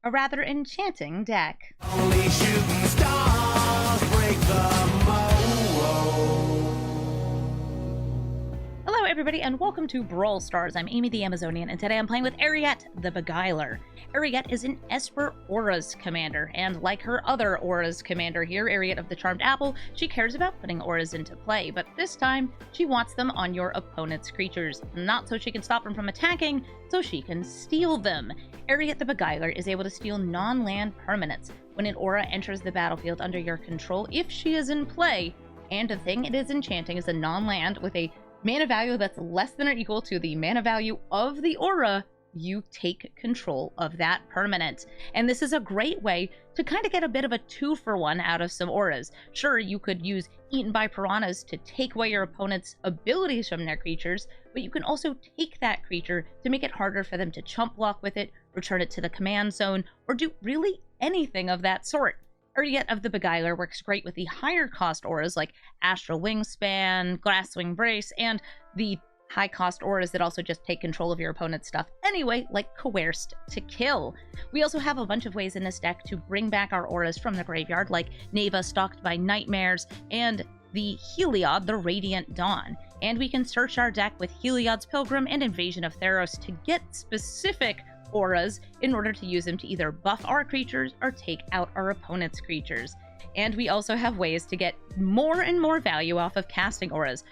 a rather enchanting deck. Only shooting stars break the mold. Hello everybody and welcome to Brawl Stars. I'm Amy the Amazonian and today I'm playing with Eriette the Beguiler. Eriette is an Esper Auras commander, and like her other Auras commander here, Eriette of the Charmed Apple, she cares about putting Auras into play, but this time she wants them on your opponent's creatures. Not so she can stop them from attacking, so she can steal them. Eriette the Beguiler is able to steal non-land permanents when an aura enters the battlefield under your control if she is in play, and the thing it is enchanting is a non-land with a mana value that's less than or equal to the mana value of the aura. You take control of that permanent. And this is a great way to kind of get a bit of a 2-for-1 out of some auras. Sure, you could use Eaten by Piranhas to take away your opponent's abilities from their creatures, but you can also take that creature to make it harder for them to chump block with it, return it to the command zone, or do really anything of that sort. Eriette of the Beguiler works great with the higher cost auras like Astral Wingspan, Glasswing Brace, and the high cost auras that also just take control of your opponent's stuff anyway, like Coerced to Kill. We also have a bunch of ways in this deck to bring back our auras from the graveyard, like Neva Stalked by Nightmares and the Heliod, the Radiant Dawn. And we can search our deck with Heliod's Pilgrim and Invasion of Theros to get specific auras in order to use them to either buff our creatures or take out our opponent's creatures. And we also have ways to get more and more value off of casting auras.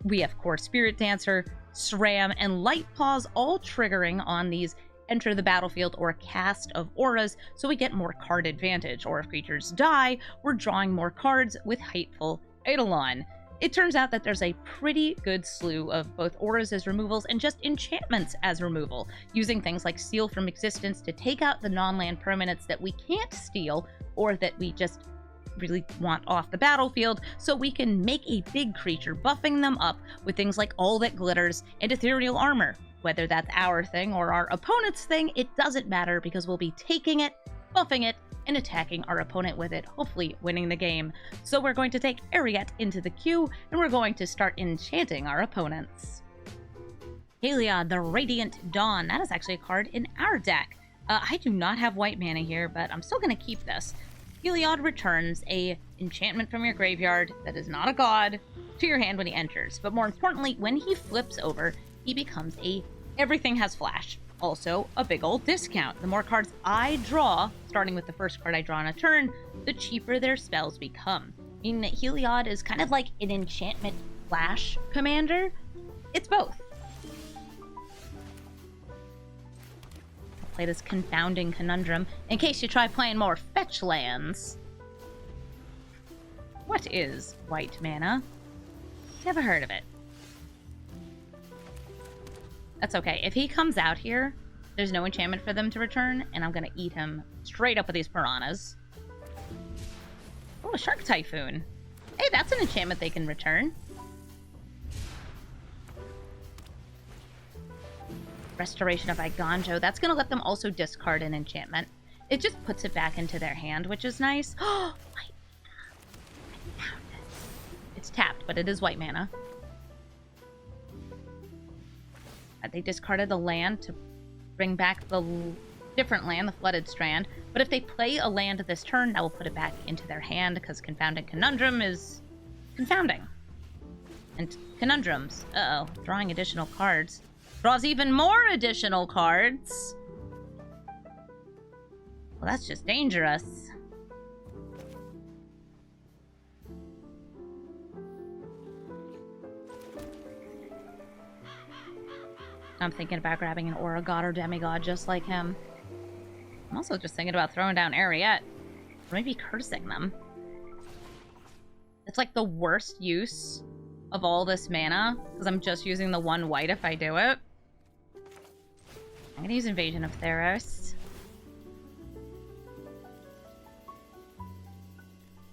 We have Core Spirit Dancer, SRAM, and Light Paws all triggering on these enter the battlefield or cast of auras, so we get more card advantage. Or if creatures die, we're drawing more cards with Hateful Eidolon. It turns out that there's a pretty good slew of both auras as removals and just enchantments as removal, using things like Seal from Existence to take out the non-land permanents that we can't steal or that we just really want off the battlefield, so we can make a big creature, buffing them up with things like All That Glitters and Ethereal Armor. Whether that's our thing or our opponent's thing, it doesn't matter because we'll be taking it, buffing it, and attacking our opponent with it, hopefully winning the game. So we're going to take Eriette into the queue, and we're going to start enchanting our opponents. Heliod, the Radiant Dawn. That is actually a card in our deck. I do not have white mana here, but I'm still going to keep this. Heliod returns a enchantment from your graveyard that is not a god to your hand when he enters. But more importantly, when he flips over, he becomes a everything has flash. Also, a big old discount. The more cards I draw, starting with the first card I draw on a turn, the cheaper their spells become. Meaning that Heliod is kind of like an enchantment flash commander. It's both. I'll play this Confounding Conundrum in case you try playing more fetch lands. What is white mana? Never heard of it. That's okay. If he comes out here, there's no enchantment for them to return, and I'm going to eat him straight up with these piranhas. Oh, a Shark Typhoon. Hey, that's an enchantment they can return. Restoration of Iganjo. That's going to let them also discard an enchantment. It just puts it back into their hand, which is nice. Oh, white mana. I found it. It's tapped, but it is white mana. They discarded the land to bring back the different land, the Flooded Strand. But if they play a land this turn, that will put it back into their hand because Confounding Conundrum is confounding. And conundrums. Uh-oh. Drawing additional cards. Draws even more additional cards. Well, that's just dangerous. I'm thinking about grabbing an Aura God or Demigod just like him. I'm also just thinking about throwing down Eriette. Or maybe cursing them. It's like the worst use of all this mana, because I'm just using the one white if I do it. I'm gonna use Invasion of Theros.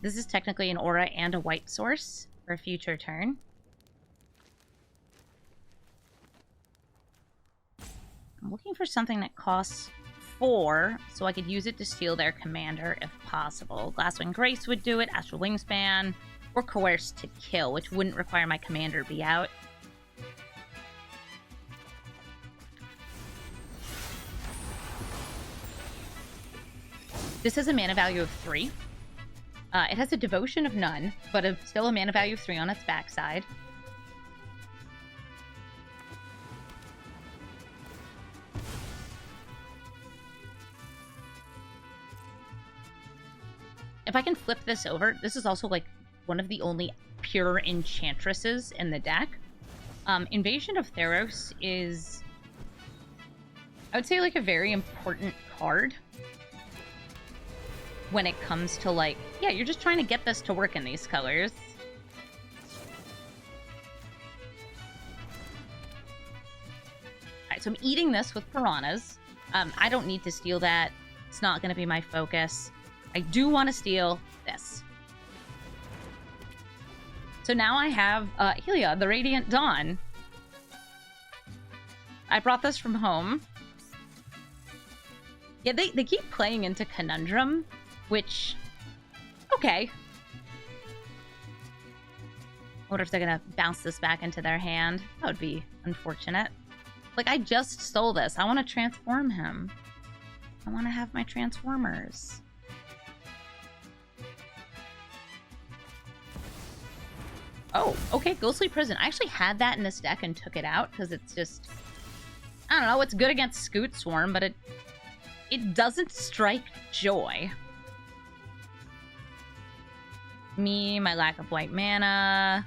This is technically an aura and a white source for a future turn. I'm looking for something that costs 4, so I could use it to steal their commander if possible. Glasswing Grace would do it, Astral Wingspan, or Coerced to Kill, which wouldn't require my commander be out. This has a mana value of 3. It has a devotion of none, but still a mana value of 3 on its backside. If I can flip this over, this is also like one of the only pure enchantresses in the deck. Invasion of Theros is, I would say, like a very important card when it comes to, like, yeah, you're just trying to get this to work in these colors. Alright, so I'm eating this with piranhas. I don't need to steal that. It's not going to be my focus. I do want to steal this. So now I have Helia, the Radiant Dawn. I brought this from home. Yeah, they keep playing into Conundrum, which, okay. I wonder if they're gonna bounce this back into their hand. That would be unfortunate. Like, I just stole this. I want to transform him. I want to have my Transformers. Oh, okay, Ghostly Prison. I actually had that in this deck and took it out because it's just, I don't know, it's good against Scoot Swarm, but it doesn't strike joy. Me, my lack of white mana.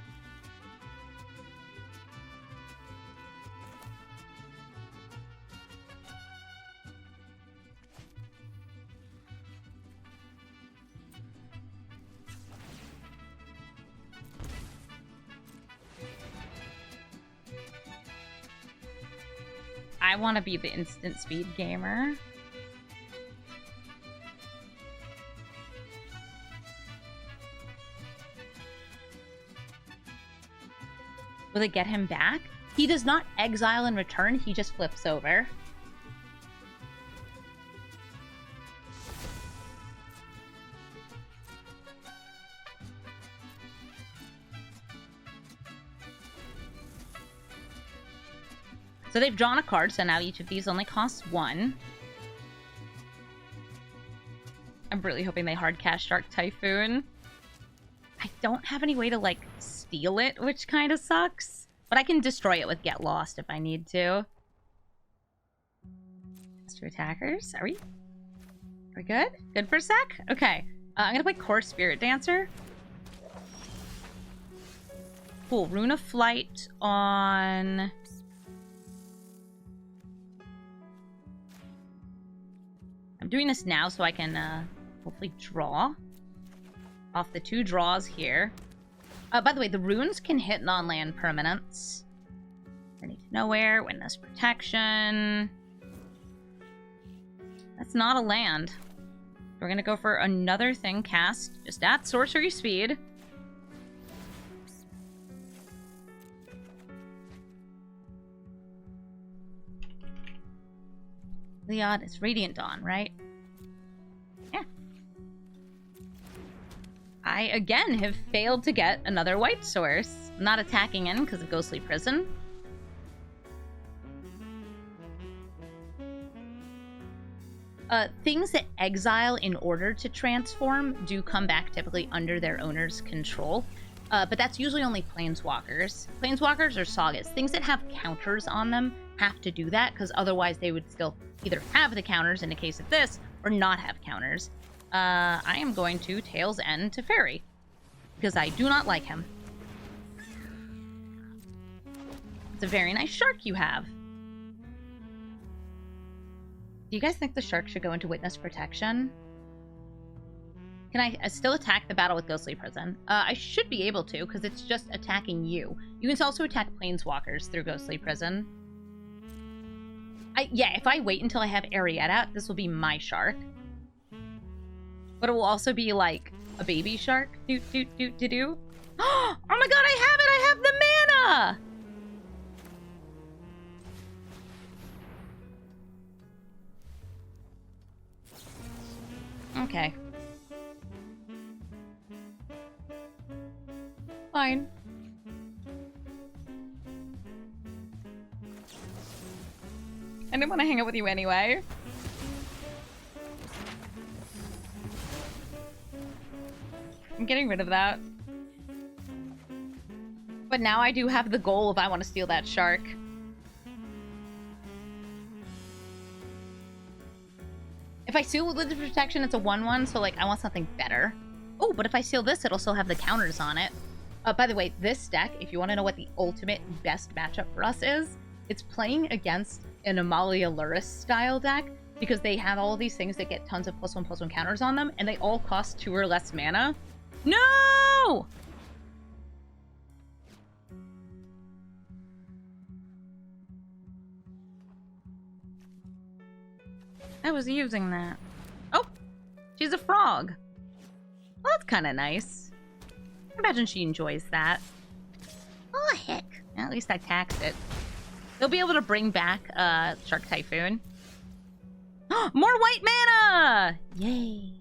I want to be the instant speed gamer. Will it get him back? He does not exile in return, he just flips over. So they've drawn a card, so now each of these only costs 1. I'm really hoping they hard cast Shark Typhoon. I don't have any way to, like, steal it, which kind of sucks. But I can destroy it with Get Lost if I need to. Let's do attackers. Are we good? Good for a sec? Okay. I'm gonna play Core Spirit Dancer. Cool. Rune of Flight on... I'm doing this now so I can hopefully draw off the 2 draws here. By the way, the runes can hit non-land permanents. Journey to Nowhere, Witness Protection. That's not a land. We're gonna go for another thing cast just at sorcery speed. Leon, it's Radiant Dawn, right? Yeah. I, again, have failed to get another white source. I'm not attacking in because of Ghostly Prison. Things that exile in order to transform do come back typically under their owner's control. But that's usually only Planeswalkers. Planeswalkers or Sagas. Things that have counters on them have to do that, because otherwise they would still either have the counters in the case of this, or not have counters. I am going to Tail's End to Fairy, because I do not like him. It's a very nice shark you have. Do you guys think the shark should go into Witness Protection? Can I still attack the battle with Ghostly Prison? I should be able to, because it's just attacking you. You can also attack Planeswalkers through Ghostly Prison. Yeah, if I wait until I have Eriette out, this will be my shark. But it will also be like a baby shark. Oh my god, I have it! I have the mana! Okay. Fine. I didn't want to hang out with you anyway. I'm getting rid of that. But now I do have the goal if I want to steal that shark. If I steal Religious Protection, it's a 1/1, so, like, I want something better. Oh, but if I steal this, it'll still have the counters on it. By the way, this deck, if you want to know what the ultimate best matchup for us is, it's playing against an Amalia Luris style deck, because they have all these things that get tons of +1/+1 counters on them, and they all cost 2 or less mana. No! I was using that. Oh! She's a frog. Well, that's kind of nice. I imagine she enjoys that. Oh, heck. At least I taxed it. They'll be able to bring back Shark Typhoon. More white mana! Yay.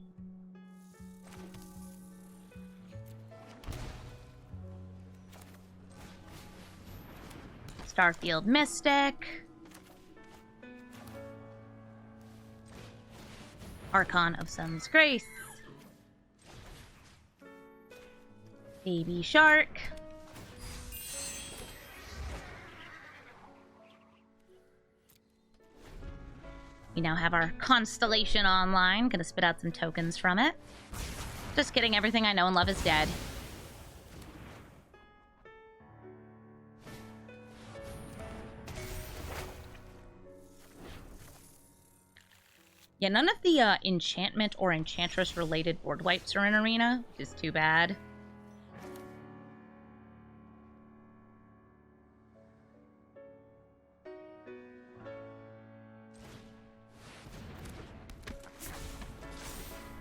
Starfield Mystic. Archon of Sun's Grace. Baby Shark. We now have our Constellation online. Gonna spit out some tokens from it. Just kidding, everything I know and love is dead. Yeah, none of the enchantment or enchantress related board wipes are in Arena, which is too bad.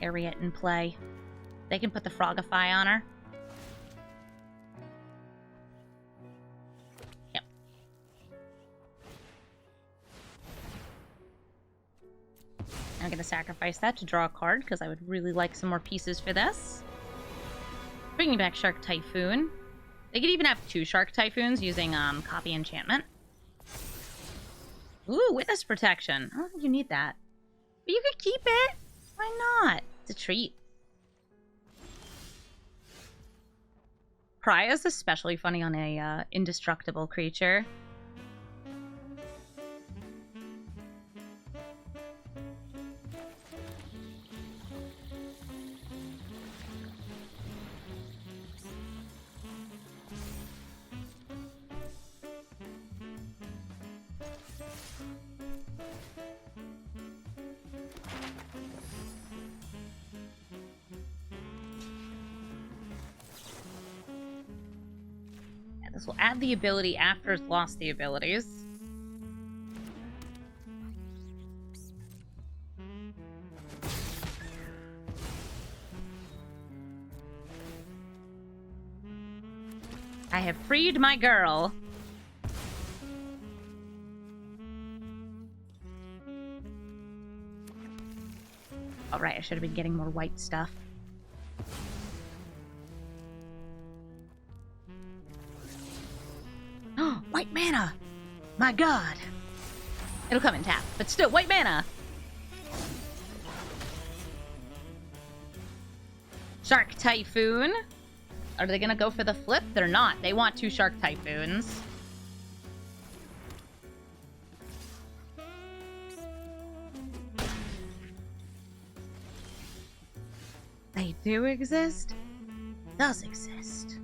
Eriette in play. They can put the Frogify on her. Yep. I'm going to sacrifice that to draw a card, because I would really like some more pieces for this. Bringing back Shark Typhoon. They could even have 2 Shark Typhoons using copy enchantment. Ooh, Witness Protection. I don't think you need that. But you could keep it. Why not? It's a treat. Pry is especially funny on a indestructible creature. This will add the ability after it's lost the abilities. I have freed my girl. Alright, I should have been getting more white stuff. White mana! My god! It'll come in tap, but still, white mana! Shark Typhoon. Are they gonna go for the flip? They're not. They want 2 Shark Typhoons. They do exist? Does exist.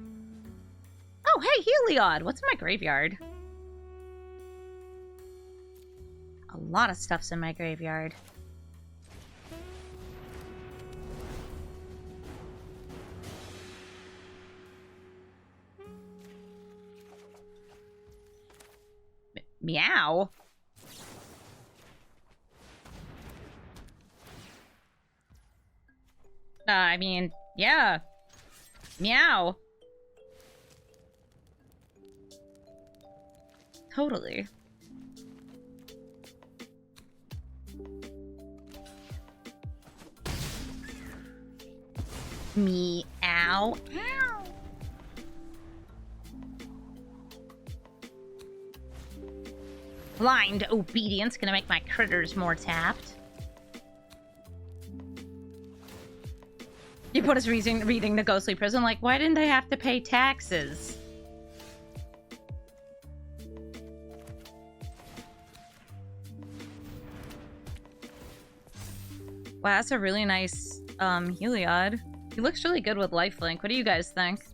Oh, hey, Heliod! What's in my graveyard? A lot of stuff's in my graveyard. Meow? I mean, yeah. Meow. Totally. Meow. Ow. Blind obedience gonna make my critters more tapped. You put us reading the Ghostly Prison, like, why didn't they have to pay taxes? Wow, that's a really nice Heliod. He looks really good with lifelink. What do you guys think?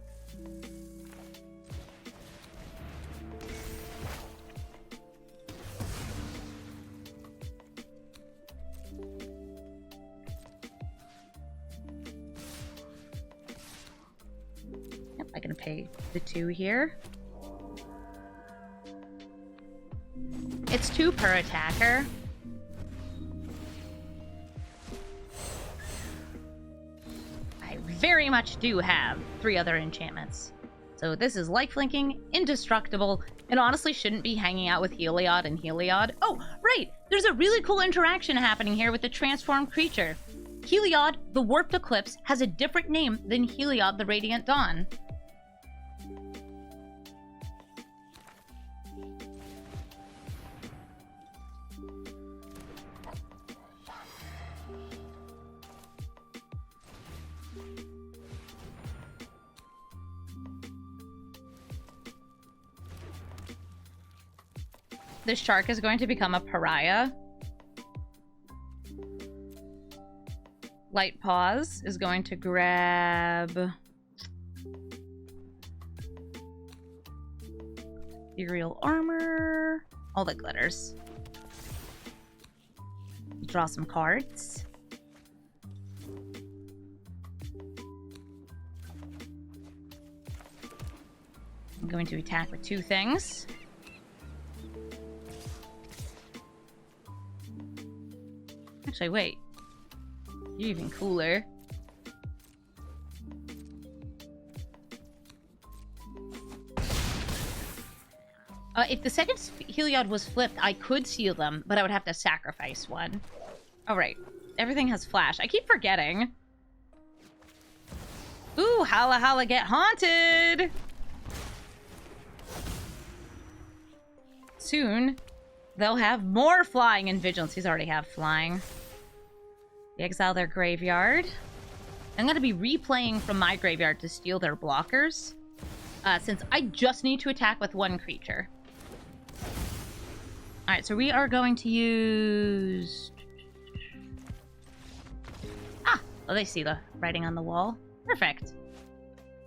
Yep, I can pay the 2 here. It's 2 per attacker. Very much do have 3 other enchantments. So this is lifelinking, indestructible, and honestly shouldn't be hanging out with Heliod and Heliod. Oh, right! There's a really cool interaction happening here with the transformed creature. Heliod, the Warped Eclipse, has a different name than Heliod, the Radiant Dawn. The shark is going to become a pariah. Light Paws is going to grab Ethereal Armor, all the glitters. Draw some cards. I'm going to attack with 2 things. Actually, wait. You're even cooler. If the second Heliod was flipped, I could seal them, but I would have to sacrifice one. Alright. Everything has flash. I keep forgetting. Ooh, holla holla get haunted! Soon, they'll have more flying and vigilance. These already have flying. They exile their graveyard. I'm going to be replaying from my graveyard to steal their blockers, since I just need to attack with 1 creature. Alright, so we are going to use... Ah! Oh, they see the writing on the wall. Perfect.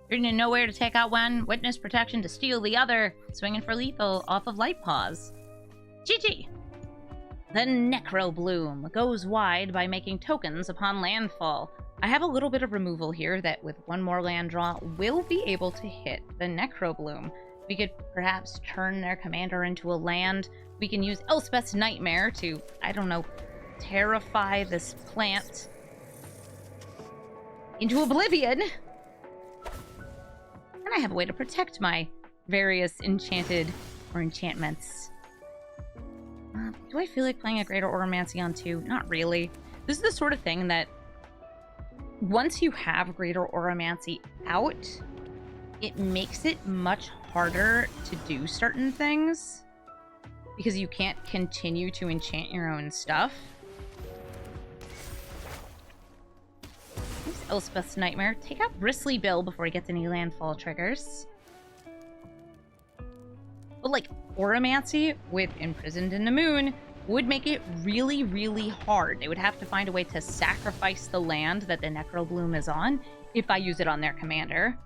You're going to know where to take out one, witness protection to steal the other, swinging for lethal off of Light Paws. GG! The Necro Bloom goes wide by making tokens upon landfall. I have a little bit of removal here that with 1 more land draw will be able to hit the Necro Bloom. We could perhaps turn their commander into a land. We can use Elspeth's Nightmare to, I don't know, terrify this plant into oblivion. And I have a way to protect my various enchanted or enchantments. Do I feel like playing a Greater Oromancy on 2? Not really. This is the sort of thing that once you have Greater Oromancy out, it makes it much harder to do certain things because you can't continue to enchant your own stuff. Here's Elspeth's Nightmare. Take out Bristly Bill before he gets any landfall triggers. But like, Oromancy with Imprisoned in the Moon would make it really, really hard. They would have to find a way to sacrifice the land that the Necro Bloom is on if I use it on their commander.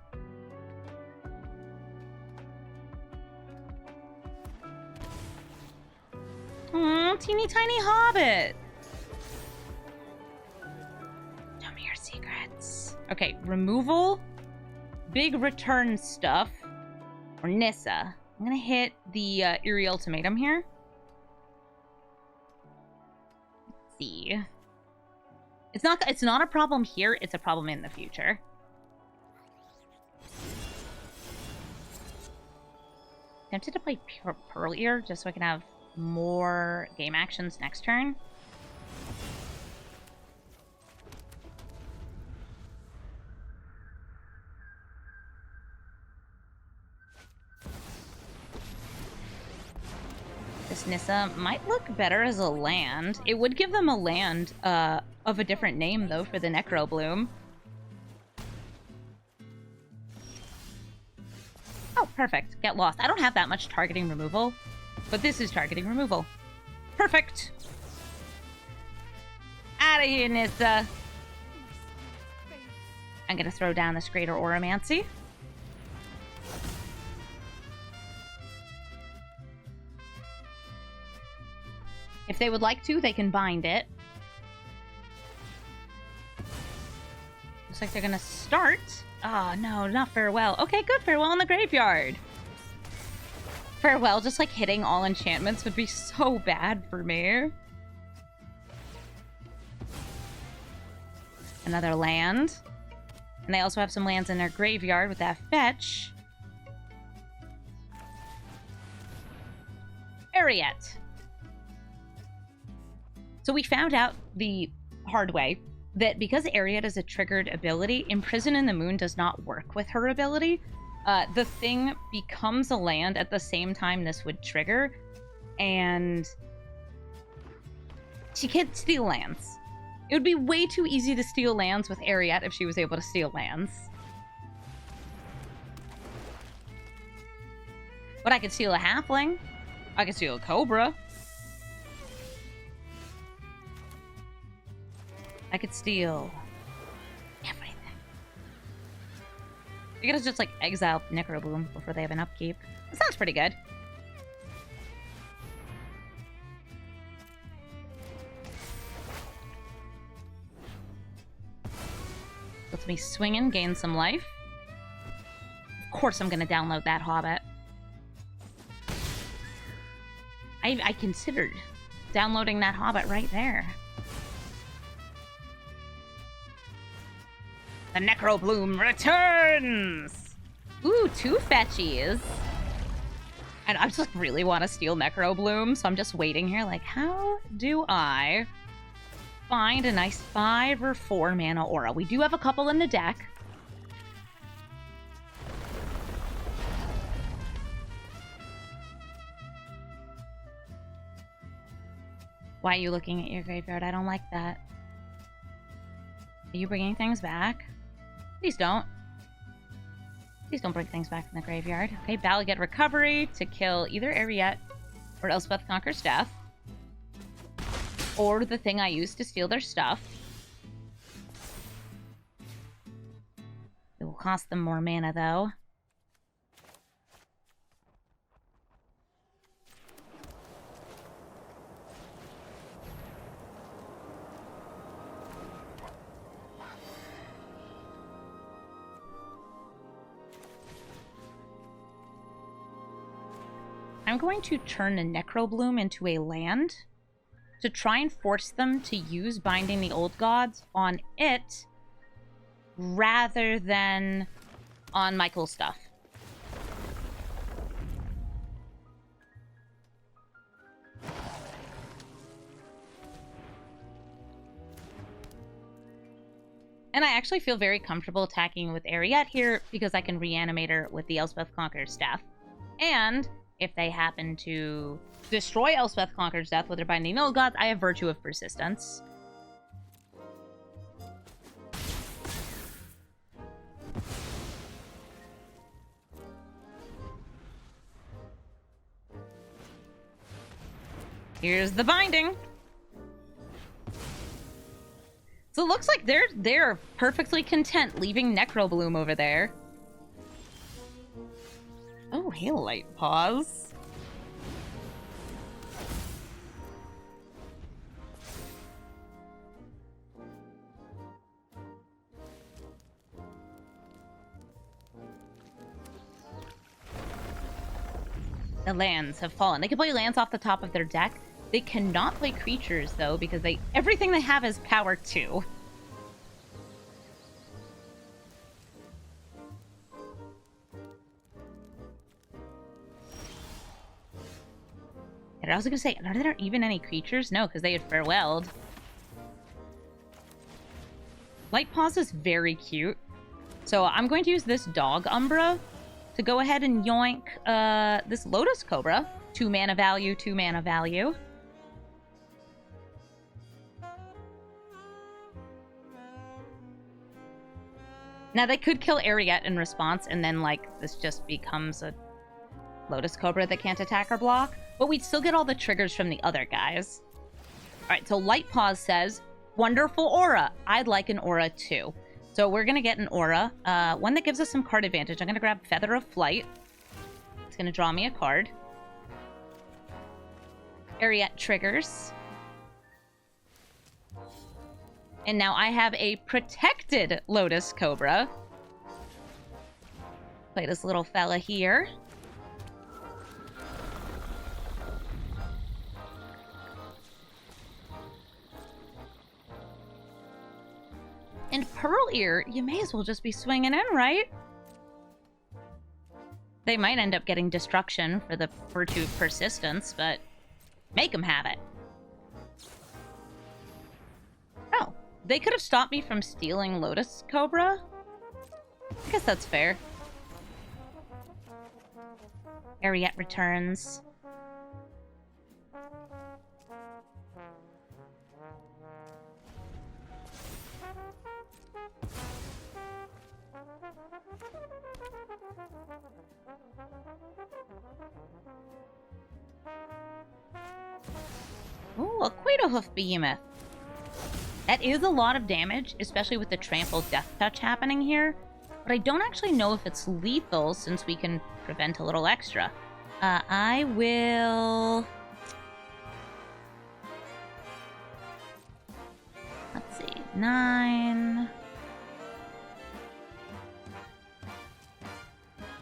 Aww, teeny tiny hobbit. Tell me your secrets. Okay, removal, big return stuff, or Nissa. I'm gonna hit the Eerie Ultimatum here. Let's see. It's not a problem here, it's a problem in the future. Tempted to play Pearl Ear just so I can have more game actions next turn. This Nissa might look better as a land. It would give them a land of a different name, though, for the Necro Bloom. Perfect. Get lost. I don't have that much targeting removal, but this is targeting removal. Perfect. Out of here, Nissa. I'm going to throw down this Greater Oromancy. If they would like to, they can bind it. Looks like they're going to start. Oh, no, not Farewell. Okay, good. Farewell in the graveyard. Farewell, just like hitting all enchantments would be so bad for me. Another land. And they also have some lands in their graveyard with that fetch. Eriette. So we found out the hard way that because Eriette is a triggered ability, Imprison in the Moon does not work with her ability. The thing becomes a land at the same time this would trigger, and she can't steal lands. It would be way too easy to steal lands with Eriette if she was able to steal lands. But I could steal a halfling. I could steal a cobra. I could steal everything. You gotta just like exile Necrobloom before they have an upkeep. That sounds pretty good. Lets me swing and gain some life. Of course I'm gonna download that Hobbit. I considered downloading that Hobbit right there. The Necrobloom returns! Ooh, 2 fetchies. And I just really want to steal Necrobloom, so I'm just waiting here like, how do I find a nice 5 or 4 mana aura? We do have a couple in the deck. Why are you looking at your graveyard? I don't like that. Are you bringing things back? Please don't. Please don't bring things back from the graveyard. Okay, Bal get recovery to kill either Eriette or Elspeth Conquers Death. Or the thing I used to steal their stuff. It will cost them more mana, though. I'm going to turn a Necrobloom into a land to try and force them to use Binding the Old Gods on it rather than on my cool stuff. And I actually feel very comfortable attacking with Eriette here because I can reanimate her with the Elspeth Conqueror's Staff. And if they happen to destroy Elspeth Conqueror's Death with their Binding Old Gods, I have Virtue of Persistence. Here's the binding. So it looks like they're perfectly content leaving Necrobloom over there. Oh, Hail Light pause. The lands have fallen. They can play lands off the top of their deck. They cannot play creatures, though, because everything they have is power 2. And I was going to say, are there even any creatures? No, because they had farewelled. Light Pause is very cute. So I'm going to use this Dog Umbra to go ahead and yoink this Lotus Cobra. 2 mana value, 2 mana value. Now, they could kill Eriette in response, and then, like, this just becomes a Lotus Cobra that can't attack or block. But we'd still get all the triggers from the other guys. Alright, so Light Paws says, wonderful aura. I'd like an aura too. So we're going to get an aura. One that gives us some card advantage. I'm going to grab Feather of Flight. It's going to draw me a card. Eriette triggers. And now I have a protected Lotus Cobra. Play this little fella here. And Pearl Ear, you may as well just be swinging in, right? They might end up getting Destruction for the Virtue of Persistence, but make them have it. Oh, they could have stopped me from stealing Lotus Cobra? I guess that's fair. Eriette returns. Ooh, a Quadohoof Behemoth. That is a lot of damage, especially with the Trample Death Touch happening here. But I don't actually know if it's lethal, since we can prevent a little extra. I will... Let's see. 9...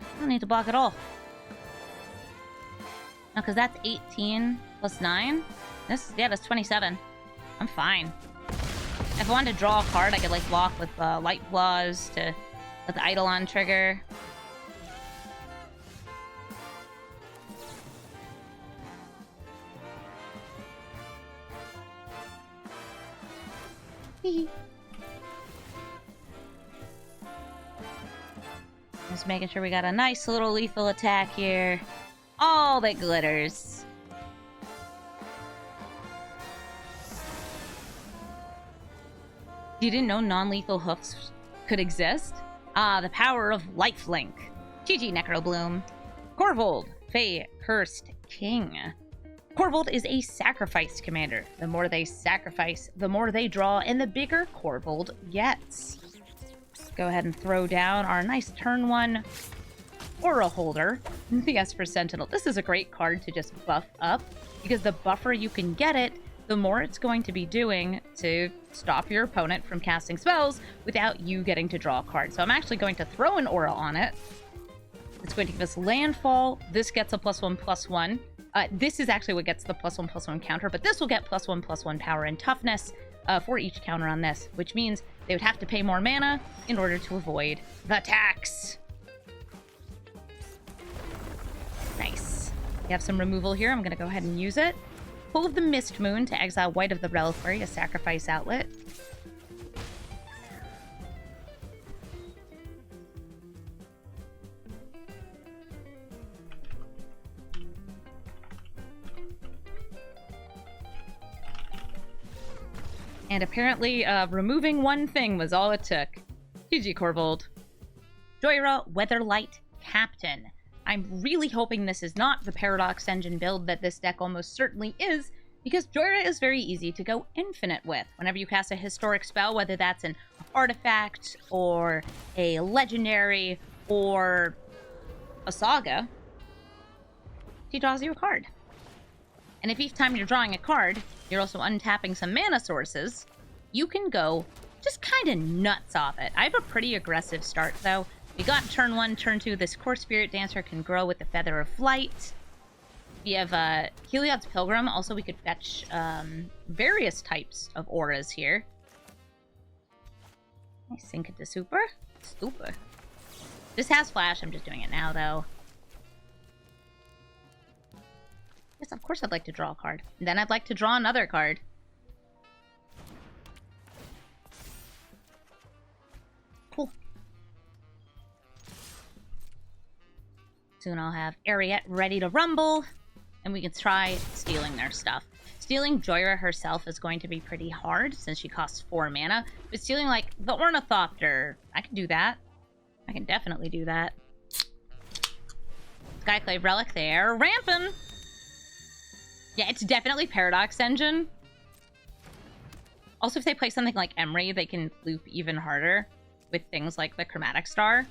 I don't need to block at all. No, because that's 18 plus 9. Yeah, that's 27. I'm fine. If I wanted to draw a card, I could, like, block with Light Claws to let the Eidolon trigger. Just making sure we got a nice little lethal attack here. All that glitters. You didn't know non-lethal hoofs could exist? Ah, the power of lifelink. GG Necrobloom. Corvold, Fey Cursed King. Corvold is a sacrifice commander. The more they sacrifice, the more they draw, and the bigger Corvold gets. Let's go ahead and throw down our nice turn 1 Aura Holder, the Esper Sentinel. This is a great card to just buff up, because the buffer you can get it, the more it's going to be doing to stop your opponent from casting spells without you getting to draw a card. So I'm actually going to throw an aura on it. It's going to give us landfall. This gets a +1/+1. This is actually what gets the +1/+1 counter, but this will get +1/+1 power and toughness for each counter on this, which means they would have to pay more mana in order to avoid the tax. Nice. You have some removal here. I'm going to go ahead and use it. Pull of the Mist Moon to exile White of the Reliquary, a sacrifice outlet. And apparently, removing one thing was all it took. GG Corvold. Joyra, Weatherlight Captain. I'm really hoping this is not the Paradox Engine build that this deck almost certainly is, because Joyra is very easy to go infinite with. Whenever you cast a historic spell, whether that's an artifact, or a legendary, or a saga, she draws you a card. And if each time you're drawing a card, you're also untapping some mana sources, you can go just kind of nuts off it. I have a pretty aggressive start, though. We got turn 1, turn 2, this Core Spirit Dancer can grow with the Feather of Flight. We have Heliod's Pilgrim. Also, we could fetch various types of auras here. I sink it to super. Super. This has flash. I'm just doing it now, though. Yes, of course I'd like to draw a card. And then I'd like to draw another card. Cool. Soon I'll have Eriette ready to rumble, and we can try stealing their stuff. Stealing Joyra herself is going to be pretty hard since she costs 4 mana. But stealing, like, the Ornithopter, I can do that. I can definitely do that. Skyclave Relic there. Rampin'! Yeah, it's definitely Paradox Engine. Also, if they play something like Emery, they can loop even harder with things like the Chromatic Star.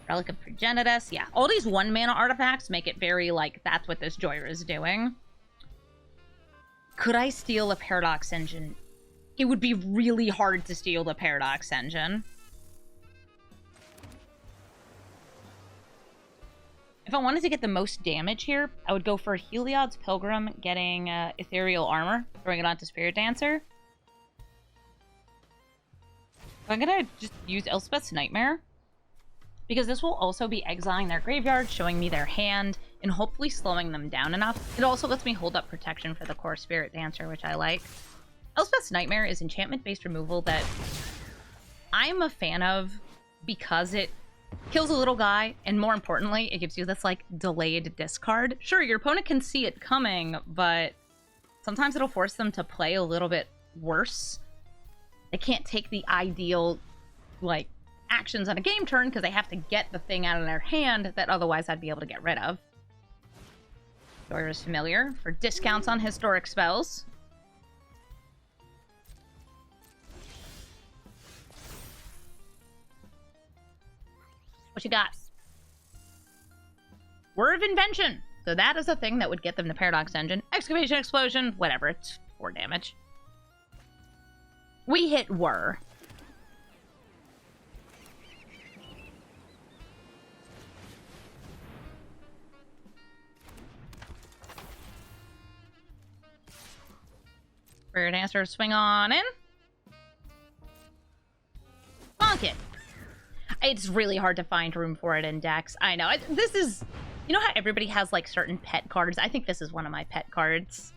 Relic of Progenitus. Yeah, all these 1-mana artifacts make it very, like, that's what this Joyra is doing. Could I steal a Paradox Engine? It would be really hard to steal the Paradox Engine. If I wanted to get the most damage here, I would go for Heliod's Pilgrim, getting Ethereal Armor, throwing it onto Spirit Dancer. I'm gonna just use Elspeth's Nightmare, because this will also be exiling their graveyard, showing me their hand, and hopefully slowing them down enough. It also lets me hold up protection for the core Spirit Dancer, which I like. Elspeth's Nightmare is enchantment-based removal that I'm a fan of because it kills a little guy, and more importantly, it gives you this, like, delayed discard. Sure, your opponent can see it coming, but sometimes it'll force them to play a little bit worse. They can't take the ideal, like, actions on a game turn because they have to get the thing out of their hand that otherwise I'd be able to get rid of. Joyra's Familiar for discounts on historic spells. What you got? Word of Invention. So that is a thing that would get them to Paradox Engine. Excavation Explosion, whatever, it's 4 damage. We hit Whir. Spirit Dancer, swing on in. Bonk it. It's really hard to find room for it in decks. I know. This is... You know how everybody has, like, certain pet cards? I think this is one of my pet cards.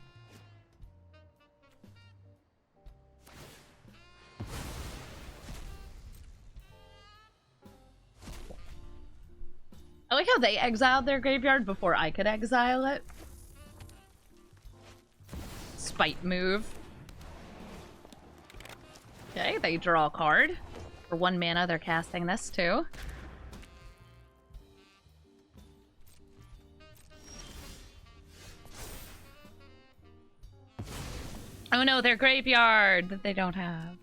I like how they exiled their graveyard before I could exile it. Spite move. Okay, they draw a card. For 1 mana, they're casting this too. Oh no, their graveyard that they don't have.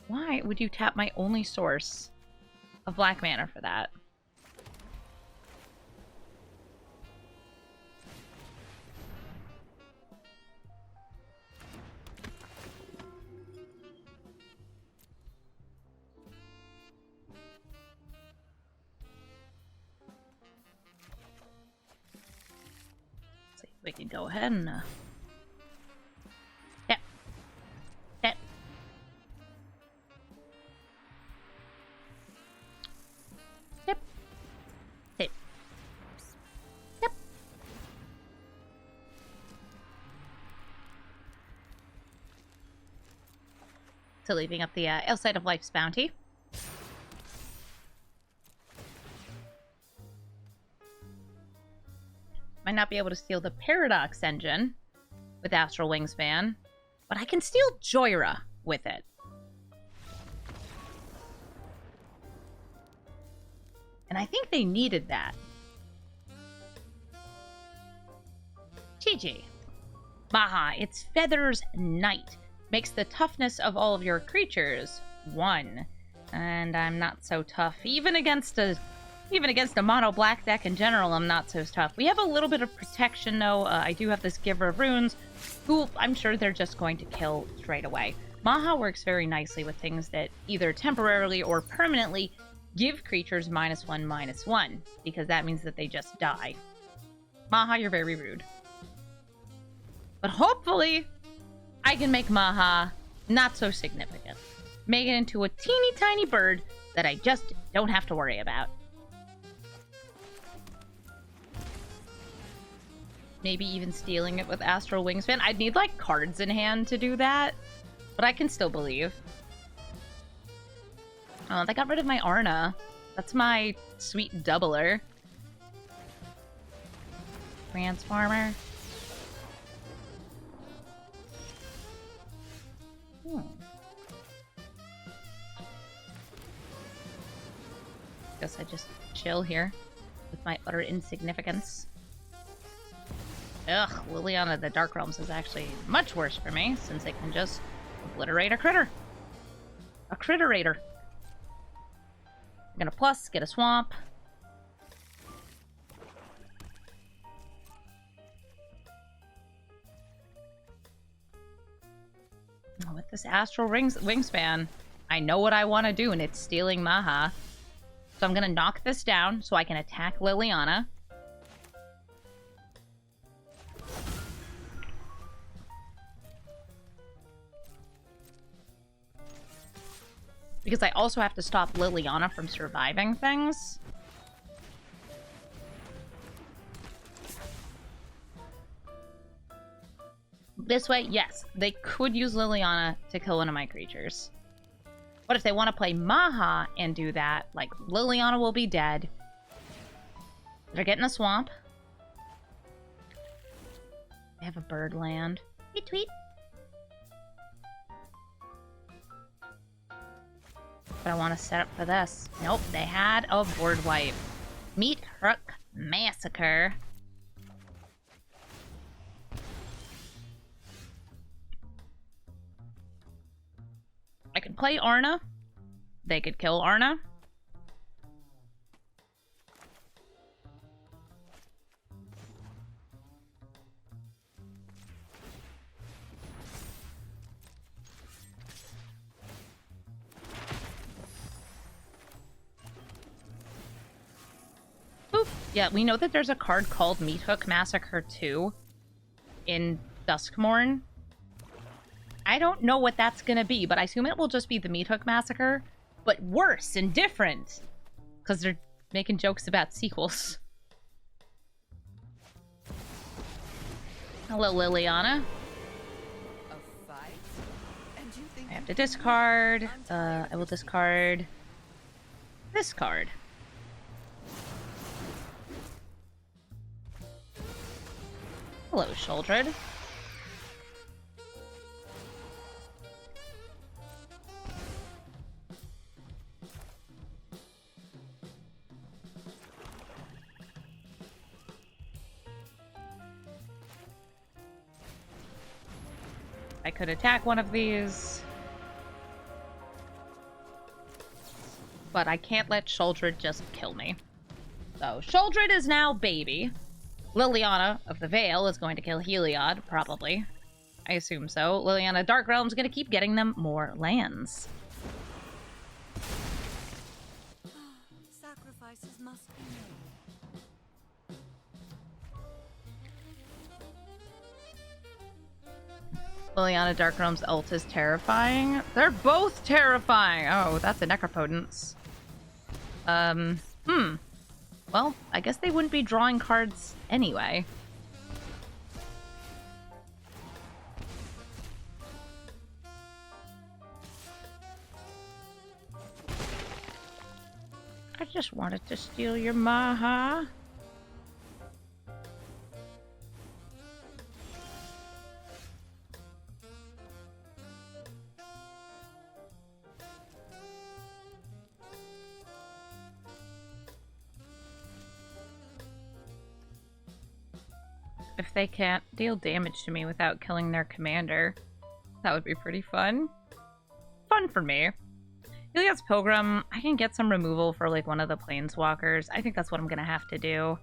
Why would you tap my only source of black mana for that? We can go ahead and yep. Yep. Yep. Yep. Yep. So leaving up the outside of Life's Bounty. Might not be able to steal the Paradox Engine with Astral Wingspan, but I can steal Joyra with it. And I think they needed that. GG. Maha, its Feathers Knight. Makes the toughness of all of your creatures 1. And I'm not so tough. Even against a mono black deck in general, I'm not so tough. We have a little bit of protection, though. I do have this Giver of Runes, who I'm sure they're just going to kill straight away. Maha works very nicely with things that either temporarily or permanently give creatures -1/-1, because that means that they just die. Maha, you're very rude. But hopefully, I can make Maha not so significant. Make it into a teeny tiny bird that I just don't have to worry about. Maybe even stealing it with Astral Wingspan. I'd need, like, cards in hand to do that. But I can still believe. Oh, they got rid of my Arna. That's my sweet doubler. Transformer. Hmm. Guess I just chill here with my utter insignificance. Ugh, Liliana the Dark Realms is actually much worse for me, since it can just obliterate a critter. A critterator. I'm gonna plus, get a swamp. Oh, with this Astral Wingspan, I know what I want to do, and it's stealing Maha. So I'm gonna knock this down so I can attack Liliana. Because I also have to stop Liliana from surviving things. This way, yes, they could use Liliana to kill one of my creatures. But if they want to play Maha and do that, like, Liliana will be dead. They're getting a swamp. They have a bird land. Hey, tweet. But I want to set up for this. Nope, they had a board wipe. Meat Hook Massacre. I could play Arna. They could kill Arna. Boop. Yeah, we know that there's a card called Meat Hook Massacre 2 in Duskmourn. I don't know what that's gonna be, but I assume it will just be the Meat Hook Massacre, but worse and different. Because they're making jokes about sequels. Hello, Liliana. I have to discard. I will discard this card. Hello, Sheoldred. I could attack one of these. But I can't let Sheoldred just kill me. So, Sheoldred is now baby. Liliana of the Veil is going to kill Heliod, probably. I assume so. Liliana Dark Realm's gonna keep getting them more lands. Sacrifices must be made. Liliana Dark Realm's ult is terrifying. They're both terrifying! Oh, that's a Necropotence. Well, I guess they wouldn't be drawing cards anyway. I just wanted to steal your Maha. If they can't deal damage to me without killing their commander, that would be pretty fun. Fun for me. Heliod's Pilgrim, I can get some removal for like one of the planeswalkers. I think that's what I'm gonna have to do.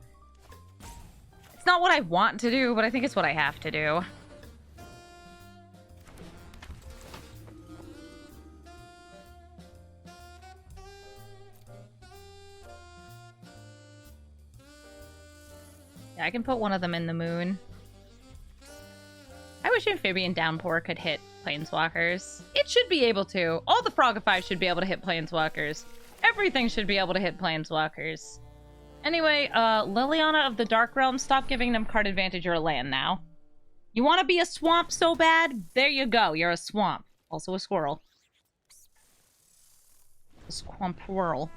It's not what I want to do, but I think it's what I have to do. Yeah, I can put one of them in the moon. I wish Amphibian Downpour could hit Planeswalkers. It should be able to. All the Frogify should be able to hit Planeswalkers. Everything should be able to hit Planeswalkers. Anyway, Liliana of the Dark Realm, stop giving them card advantage or a land now. You want to be a swamp so bad? There you go, you're a swamp. Also a squirrel. A squamporrel.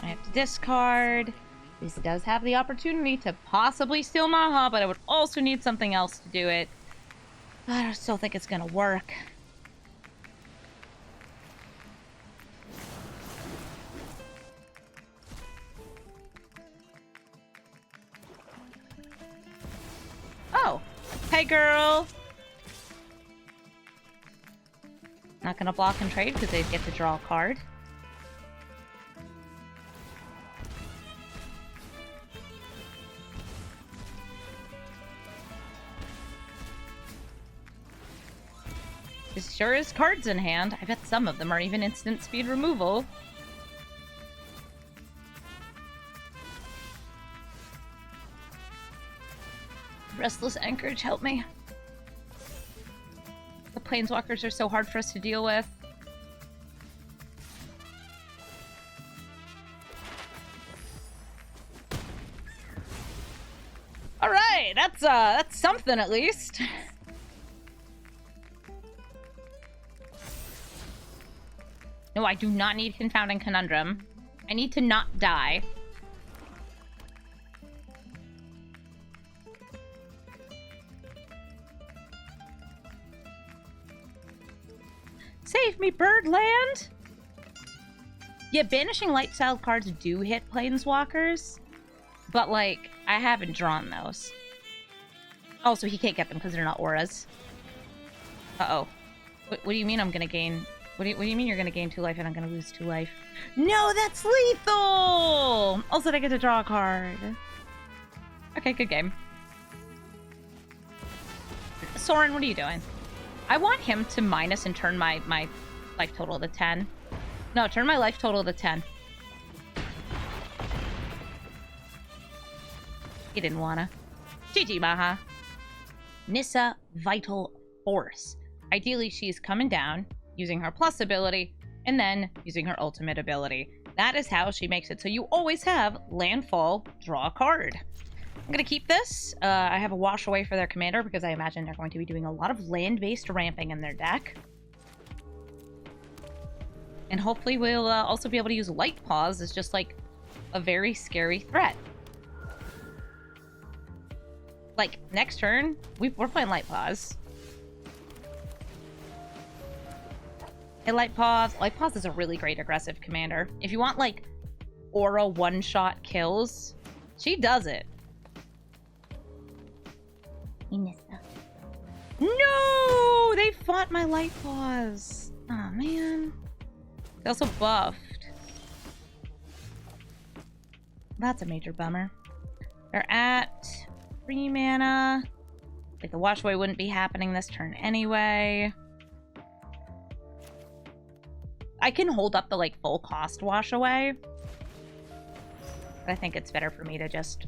I have to discard. This does have the opportunity to possibly steal Maha, but I would also need something else to do it. I still think it's gonna work. Oh, hey girl. Not gonna block and trade because they get to draw a card. This sure is cards in hand. I bet some of them are even instant speed removal. Restless Anchorage, help me. The Planeswalkers are so hard for us to deal with. Alright, that's something at least. No, I do not need Confounding Conundrum. I need to not die. Save me, Birdland! Yeah, Banishing Light style cards do hit Planeswalkers, but, like, I haven't drawn those. Oh, so he can't get them because they're not auras. Uh-oh. What do you mean I'm gonna gain... What do you mean you're gonna gain 2 life and I'm gonna lose 2 life? No, that's lethal! Also, I get to draw a card. Okay, good game. Soren, what are you doing? I want him to minus and turn my life total to 10. No, turn my life total to 10. He didn't wanna. GG, Maha. Nissa Vital Force. Ideally, she's coming down, using her plus ability, and then using her ultimate ability. That is how she makes it. So you always have landfall, draw a card. I'm going to keep this. I have a wash away for their commander because I imagine they're going to be doing a lot of land-based ramping in their deck. And hopefully we'll also be able to use Light Paws as just like a very scary threat. Like, next turn, we're playing Light Paws. Hey, Light Paws. Light Paws is a really great aggressive commander. If you want, like, aura one-shot kills, she does it. No! They fought my Light Paws. Aw, man. They also buffed. That's a major bummer. They're at 3 mana. Like, the wash away wouldn't be happening this turn anyway. I can hold up the, like, full cost wash away. But I think it's better for me to just...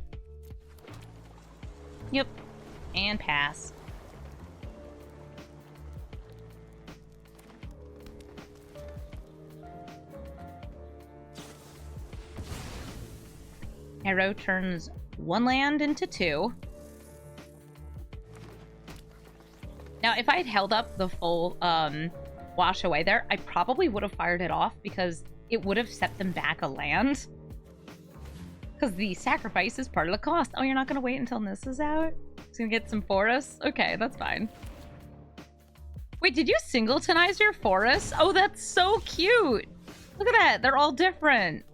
Yep. And pass. Arrow turns 1 land into 2. Now, if I had held up the full wash away there, I probably would have fired it off because it would have set them back a land. Because the sacrifice is part of the cost. Oh, you're not going to wait until this is out? It's going to get some forests? Okay, that's fine. Wait, did you singletonize your forests? Oh, that's so cute! Look at that, they're all different.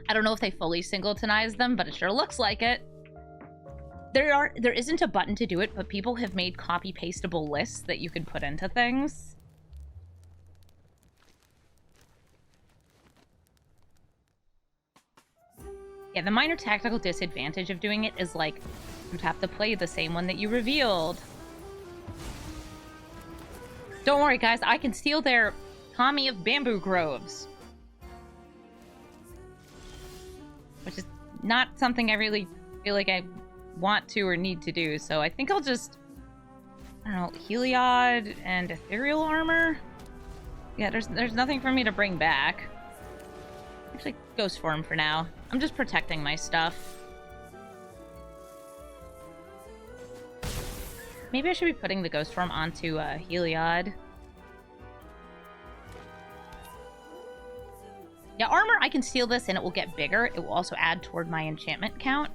I don't know if they fully singletonize them, but it sure looks like it. There isn't a button to do it, but people have made copy-pastable lists that you can put into things. Yeah, the minor tactical disadvantage of doing it is, like, you'd have to play the same one that you revealed. Don't worry, guys, I can steal their Kami of Bamboo Groves. Which is not something I really feel like I want to or need to do, so I think I'll just, I don't know, Heliod and Ethereal Armor? Yeah, there's nothing for me to bring back. Actually, Ghost Form for now. I'm just protecting my stuff. maybe I should be putting the ghost form onto Heliod. Yeah, armor, I can steal this and it will get bigger. It will also add toward my enchantment count.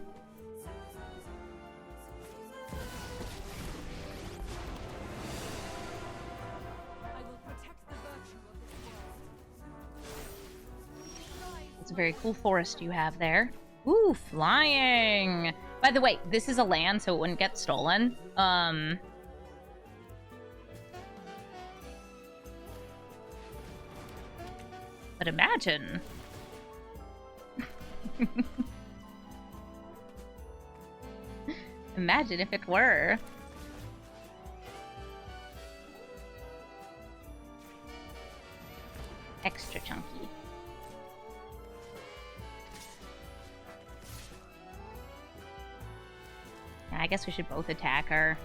It's a very cool forest you have there. Ooh, flying! By the way, this is a land, so it wouldn't get stolen. But imagine. Imagine if it were. Extra chunky. I guess we should both attack her.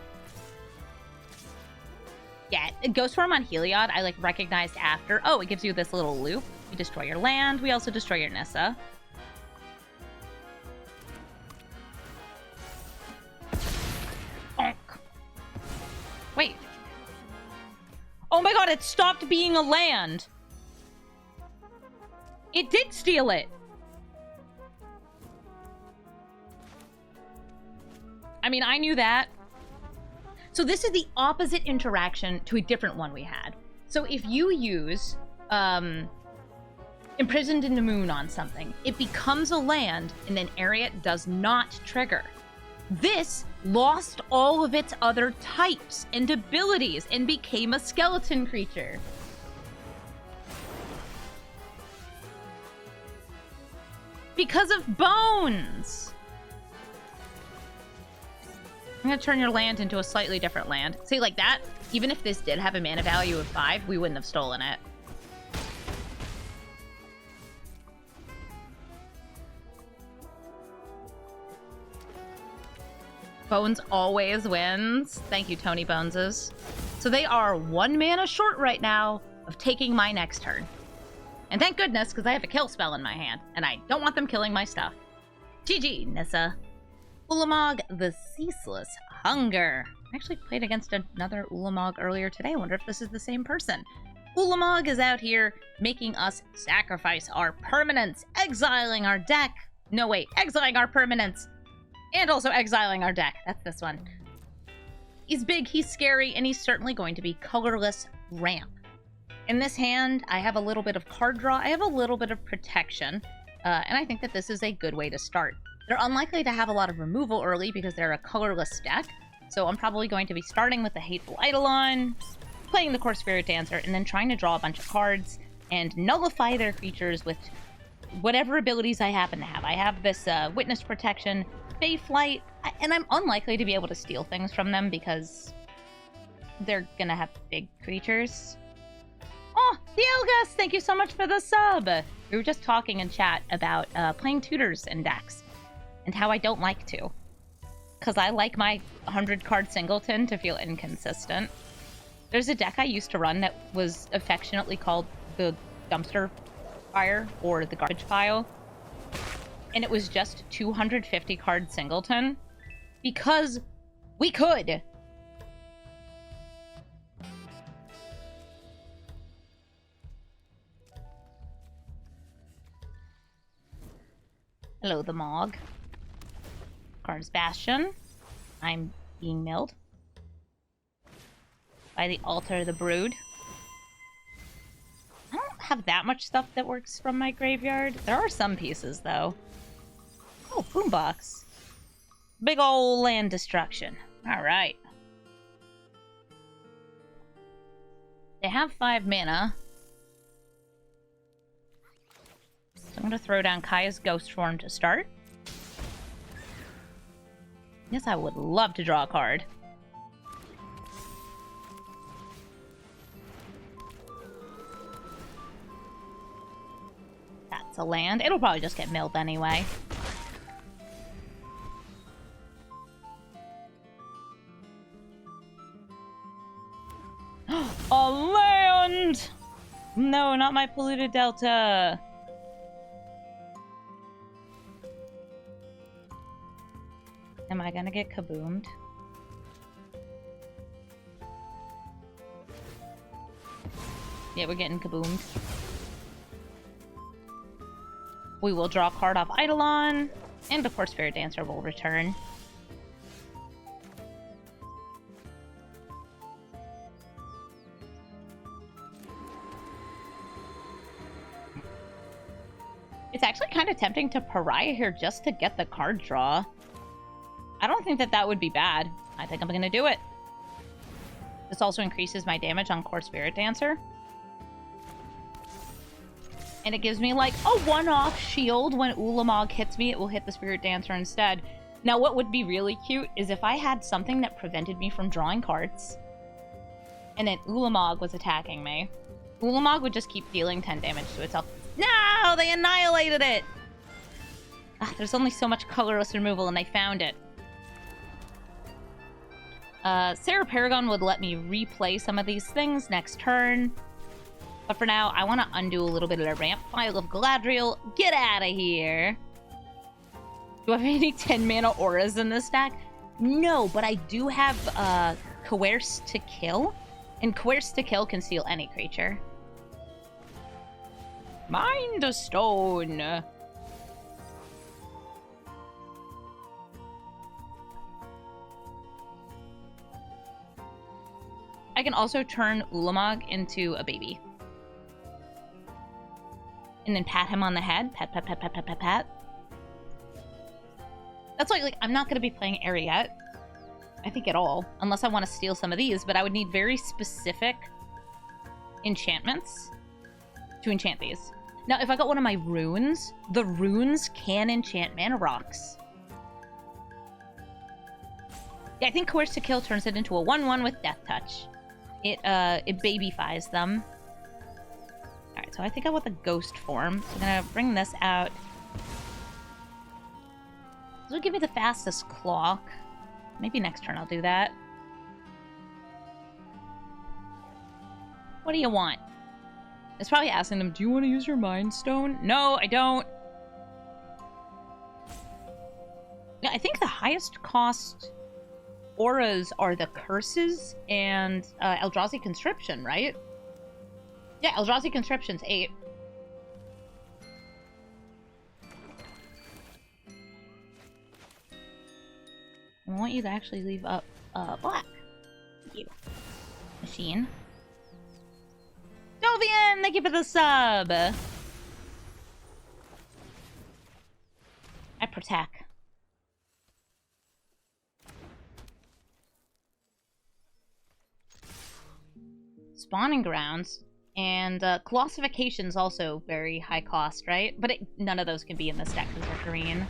Yeah, Ghost Form on Heliod, I like recognized after. Oh, it gives you this little loop. You destroy your land. We also destroy your Nissa. Bonk. Wait. Oh my god, it stopped being a land. It did steal it. I mean, I knew that. So this is the opposite interaction to a different one we had. So if you use Imprisoned in the Moon on something, it becomes a land, and then Eriette does not trigger. This lost all of its other types and abilities and became a skeleton creature. Because of bones! I'm gonna turn your land into a slightly different land. See, like that, even if this did have a mana value of 5, we wouldn't have stolen it. Bones always wins. Thank you, Tony Boneses. So they are 1 mana short right now of taking my next turn. And thank goodness, because I have a kill spell in my hand, and I don't want them killing my stuff. GG, Nissa. Ulamog the Ceaseless Hunger. I actually played against another Ulamog earlier today. I wonder if this is the same person. Ulamog is out here making us sacrifice our permanents, exiling our deck. No, wait, exiling our permanents, and also exiling our deck. That's this one. He's big, he's scary, and he's certainly going to be colorless ramp. In this hand, I have a little bit of card draw. I have a little bit of protection, and I think that this is a good way to start. They're unlikely to have a lot of removal early because they're a colorless deck, so I'm probably going to be starting with the Hateful Eidolon, playing the Core Spirit Dancer, and then trying to draw a bunch of cards and nullify their creatures with whatever abilities I happen to have. I have this Witness Protection, Fey Flight, and I'm unlikely to be able to steal things from them because they're gonna have big creatures. Oh, the Elgas! Thank you so much for the sub! We were just talking in chat about playing tutors and decks, and how I don't like to. Because I like my 100-card singleton to feel inconsistent. There's a deck I used to run that was affectionately called the Dumpster Fire, or the Garbage Pile. And it was just 250-card singleton. Because we could! Hello, the Mog. Card's Bastion. I'm being milled by the Altar of the Brood. I don't have that much stuff that works from my graveyard. There are some pieces, though. Oh, Boombox. Big ol' land destruction. Alright. They have 5 mana. So I'm gonna throw down Kaya's Ghost Form to start. Yes, I would love to draw a card. That's a land. It'll probably just get milled anyway. A land! No, not my polluted delta. Am I gonna get kaboomed? Yeah, we're getting kaboomed. We will draw a card off Eidolon, and of course Spirit Dancer will return. It's actually kind of tempting to Pariah here just to get the card draw. I don't think that that would be bad. I think I'm going to do it. This also increases my damage on Core Spirit Dancer. And it gives me, like, a one-off shield. When Ulamog hits me, it will hit the Spirit Dancer instead. Now, what would be really cute is if I had something that prevented me from drawing cards, and then Ulamog was attacking me. Ulamog would just keep dealing 10 damage to itself. No! They annihilated it! Ah, there's only so much colorless removal, and they found it. Sarah Paragon would let me replay some of these things next turn. But for now, I want to undo a little bit of the ramp. File of Galadriel, get out of here! Do I have any 10-mana auras in this deck? No, but I do have Coerce to Kill. And Coerce to Kill can seal any creature. Mind a Stone! I can also turn Ulamog into a baby. And then pat him on the head. Pat, pat, pat, pat, pat, pat, pat. That's why, like, I'm not going to be playing Eriette, I think, at all. Unless I want to steal some of these. But I would need very specific enchantments to enchant these. Now, if I got one of my runes, the runes can enchant mana rocks. Yeah, I think Coerce to Kill turns it into a 1/1 with Death Touch. It babyfies them. Alright, so I think I want the ghost form. So I'm gonna bring this out. This will give me the fastest clock. Maybe next turn I'll do that. What do you want? It's probably asking them, do you want to use your Mind Stone? No, I don't. Yeah, I think the highest cost auras are the Curses and Eldrazi Conscription, right? Yeah, Eldrazi Conscription's 8. I want you to actually leave up black. Thank you. Machine. Dovian, thank you for the sub! I protect. Spawning Grounds. And Colossification's also very high cost, right? But none of those can be in this deck because they're green.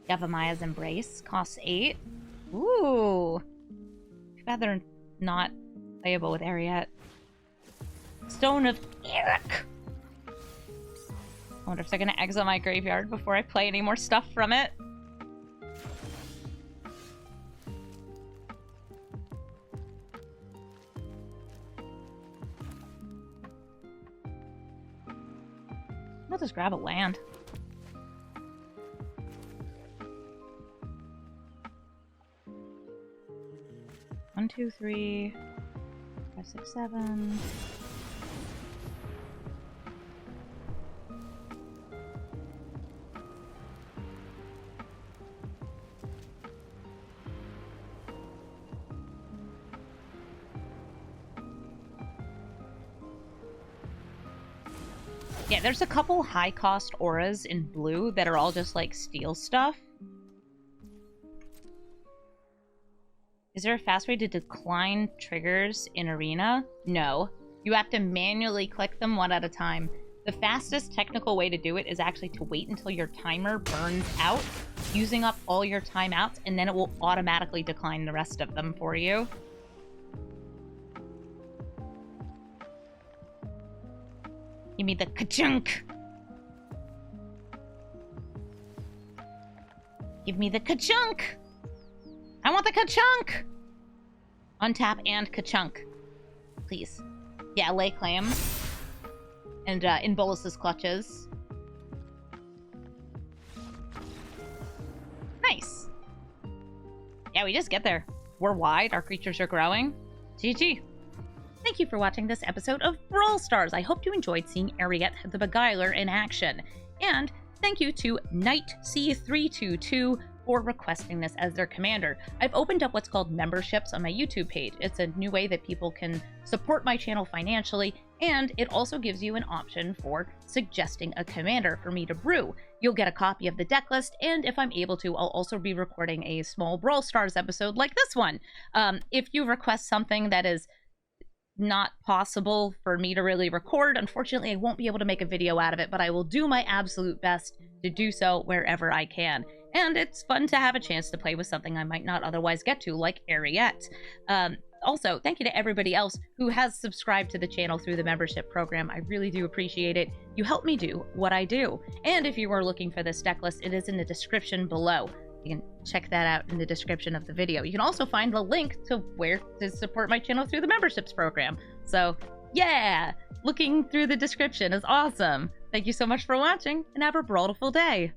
Yavamaya's Embrace costs 8. Ooh. Too bad they're not playable with Eriette. Stone of Eric. I wonder if they're gonna exile my graveyard before I play any more stuff from it. I'll just grab a land. One, two, three, 5, 6, 7. Yeah, there's a couple high-cost auras in blue that are all just, like, steal stuff. Is there a fast way to decline triggers in Arena? No. You have to manually click them one at a time. The fastest technical way to do it is actually to wait until your timer burns out, using up all your timeouts, and then it will automatically decline the rest of them for you. Give me the ka-chunk! Give me the ka-chunk! I want the ka-chunk! Untap and ka-chunk. Please. Yeah, lay claim. And in Bolus's clutches. Nice! Yeah, we just get there. We're wide, our creatures are growing. GG. Thank you for watching this episode of Brawl Stars. I hope you enjoyed seeing Eriette the Beguiler in action. And thank you to KnightC322 for requesting this as their commander. I've opened up what's called memberships on my YouTube page. It's a new way that people can support my channel financially, and it also gives you an option for suggesting a commander for me to brew. You'll get a copy of the deck list, and if I'm able to, I'll also be recording a small Brawl Stars episode like this one. If you request something that is not possible for me to really record, unfortunately I won't be able to make a video out of it, but I will do my absolute best to do so wherever I can. And it's fun to have a chance to play with something I might not otherwise get to, like Eriette. Also, thank you to everybody else who has subscribed to the channel through the membership program. I really do appreciate it. You help me do what I do. And if you are looking for this deck list, it is in the description below. You can check that out in the description of the video. You can also find the link to where to support my channel through the memberships program. So, yeah! Looking through the description is awesome. Thank you so much for watching, and have a brawlful day.